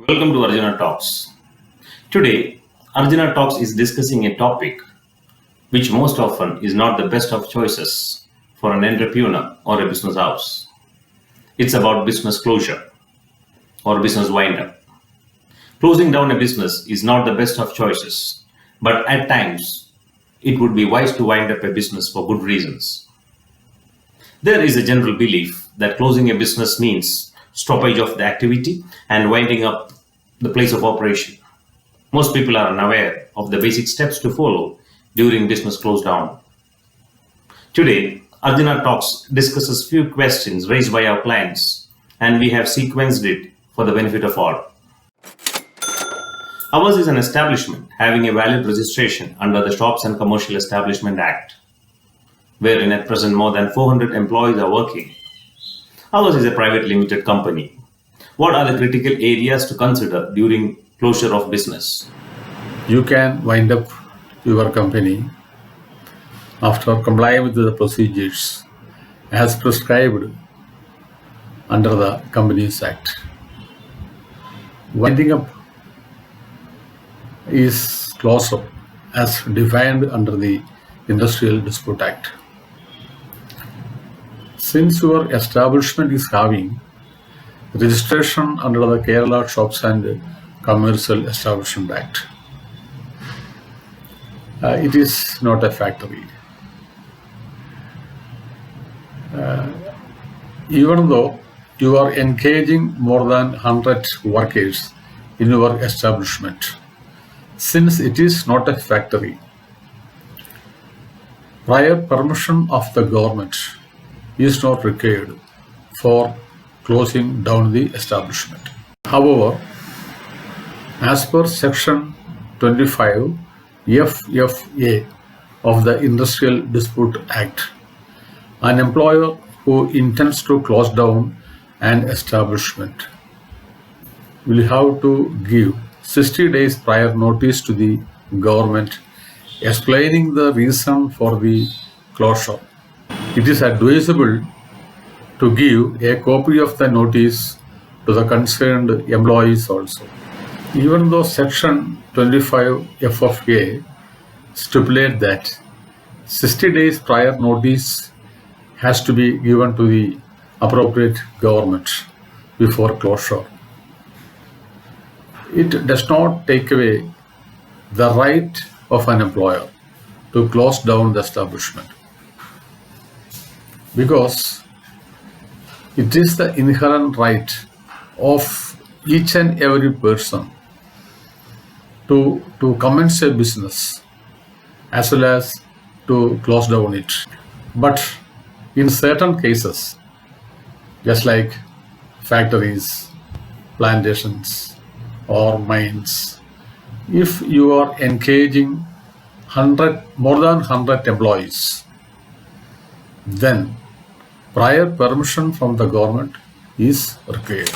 Welcome to Arjuna Talks. Today, Arjuna Talks is discussing a topic which most often is not the best of choices for an entrepreneur or a business house. It's about business closure or business wind up. Closing down a business is not the best of choices, but at times it would be wise to wind up a business for good reasons. There is a general belief that closing a business means stoppage of the activity and winding up the place of operation. Most people are unaware of the basic steps to follow during business close down. Today, Arjuna Talks discusses few questions raised by our clients, and we have sequenced it for the benefit of all. Ours is an establishment having a valid registration under the Shops and Commercial Establishment Act, wherein at present more than 400 employees are working. Ours is a private limited company. What are the critical areas to consider during closure of business? You can wind up your company after complying with the procedures as prescribed under the Companies Act. Winding up is closure as defined under the Industrial Dispute Act. Since your establishment is having registration under the Kerala Shops and Commercial Establishment Act, it is not a factory. Even though you are engaging more than 100 workers in your establishment, since it is not a factory, prior permission of the government is not required for closing down the establishment. However, as per Section 25 FFA of the Industrial Dispute Act, an employer who intends to close down an establishment will have to give 60 days prior notice to the government explaining the reason for the closure. It is advisable to give a copy of the notice to the concerned employees also. Even though Section 25 FFA stipulates that 60 days prior notice has to be given to the appropriate government before closure, it does not take away the right of an employer to close down the establishment, because it is the inherent right of each and every person to commence a business as well as to close down it. But in certain cases, just like factories, plantations, or mines, if you are engaging more than 100 employees, then prior permission from the government is required.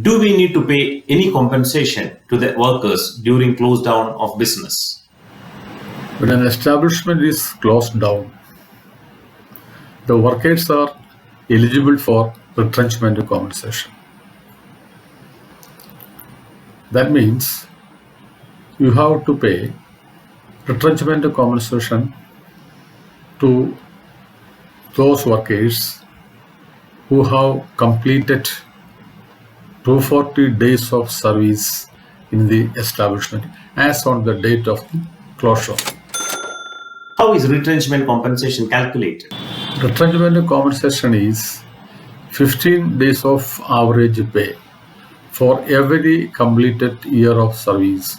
Do we need to pay any compensation to the workers during close down of business? When an establishment is closed down, the workers are eligible for retrenchment compensation. That means you have to pay retrenchment compensation to those workers who have completed 240 days of service in the establishment as on the date of the closure. How is retrenchment compensation calculated? Retrenchment compensation is 15 days of average pay for every completed year of service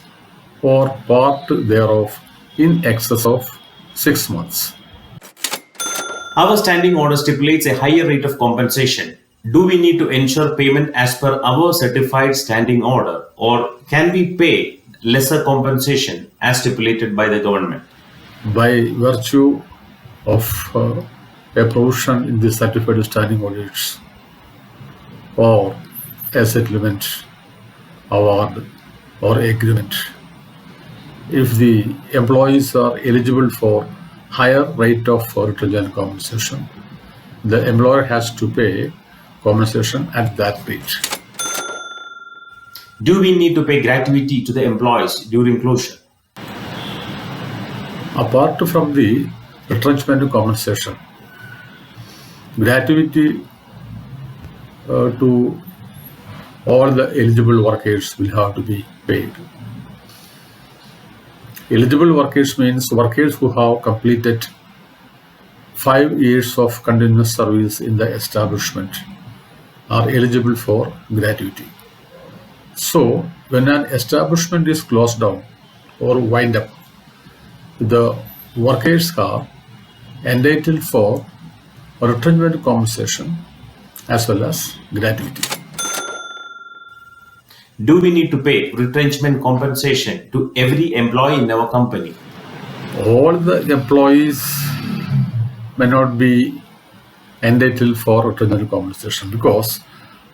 or part thereof in excess of 6 months. Our standing order stipulates a higher rate of compensation. Do we need to ensure payment as per our certified standing order, or can we pay lesser compensation as stipulated by the government? By virtue of a provision in the certified standing orders or a settlement, award, or agreement, if the employees are eligible for higher rate of retrenchment compensation, the employer has to pay compensation at that rate. Do we need to pay gratuity to the employees during closure? Apart from the retrenchment compensation, gratuity to all the eligible workers will have to be paid. Eligible workers means workers who have completed 5 years of continuous service in the establishment are eligible for gratuity. So, when an establishment is closed down or wind up, the workers are entitled for retrenchment compensation as well as gratuity. Do we need to pay retrenchment compensation to every employee in our company? All the employees may not be entitled for retrenchment compensation because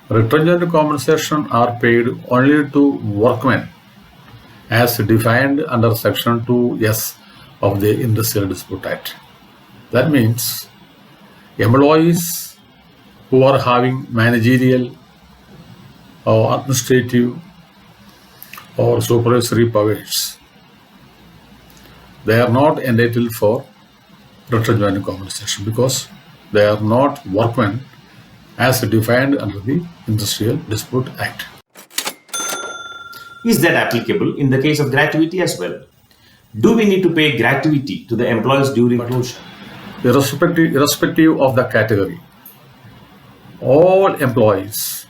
retrenchment compensation are paid only to workmen as defined under Section 2(s) of the Industrial Dispute Act. That means employees who are having managerial or administrative or supervisory powers, they are not entitled for retrenchment compensation because they are not workmen as defined under the Industrial Dispute Act. Is that applicable in the case of gratuity as well? Do we need to pay gratuity to the employees during closure? Irrespective of the category, all employees,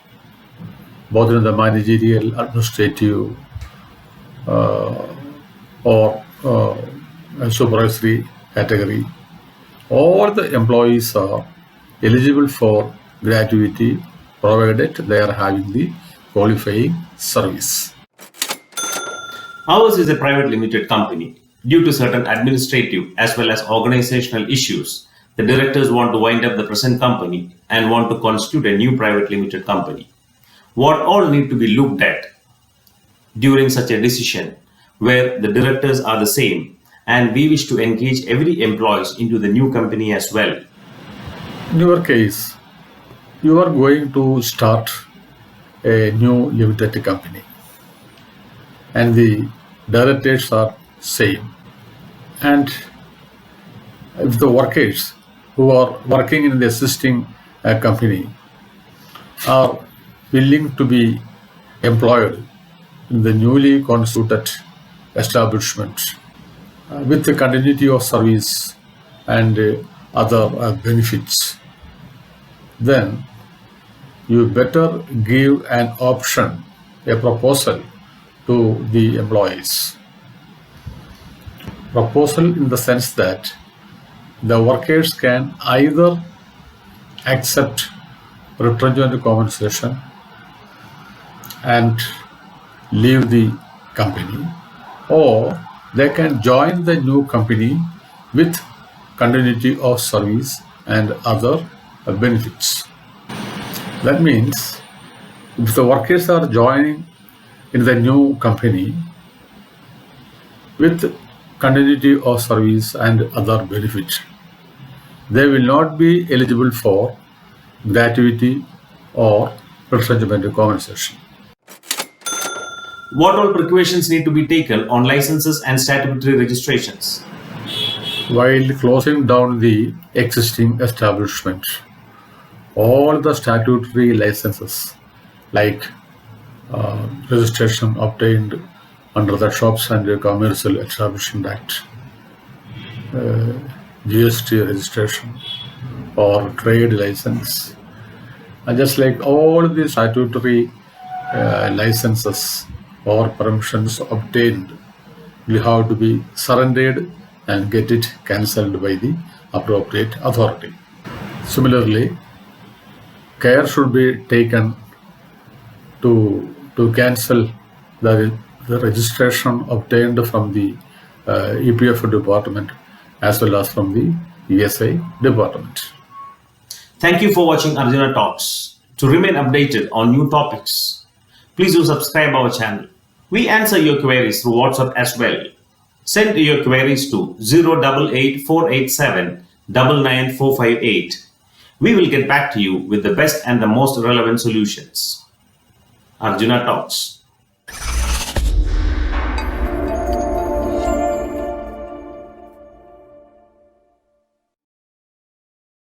both in the managerial, administrative, or supervisory category, all the employees are eligible for gratuity provided they are having the qualifying service. Ours is a private limited company. Due to certain administrative as well as organizational issues, the directors want to wind up the present company and want to constitute a new private limited company. What all need to be looked at during such a decision where the directors are the same and we wish to engage every employee into the new company as well? In your case, you are going to start a new limited company and the directors are same. And if the workers who are working in the existing company are willing to be employed in the newly constituted establishment with the continuity of service and other benefits, then you better give an option, a proposal to the employees. Proposal in the sense that the workers can either accept retrenchment compensation and leave the company, or they can join the new company with continuity of service and other benefits. That means if the workers are joining in the new company with continuity of service and other benefits, they will not be eligible for gratuity or retrenchment compensation. What all precautions need to be taken on licenses and statutory registrations? While closing down the existing establishment, all the statutory licenses like registration obtained under the Shops and Commercial Establishment Act, GST registration or trade license, and just like all the statutory licenses or permissions obtained will have to be surrendered and get it cancelled by the appropriate authority. Similarly, care should be taken to cancel the registration obtained from the EPF department as well as from the ESI department. Thank you for watching Arjuna Talks. To remain updated on new topics, please do subscribe our channel. We answer your queries through WhatsApp as well. Send your queries to 088-487-99458. We will get back to you with the best and the most relevant solutions. Arjuna Talks.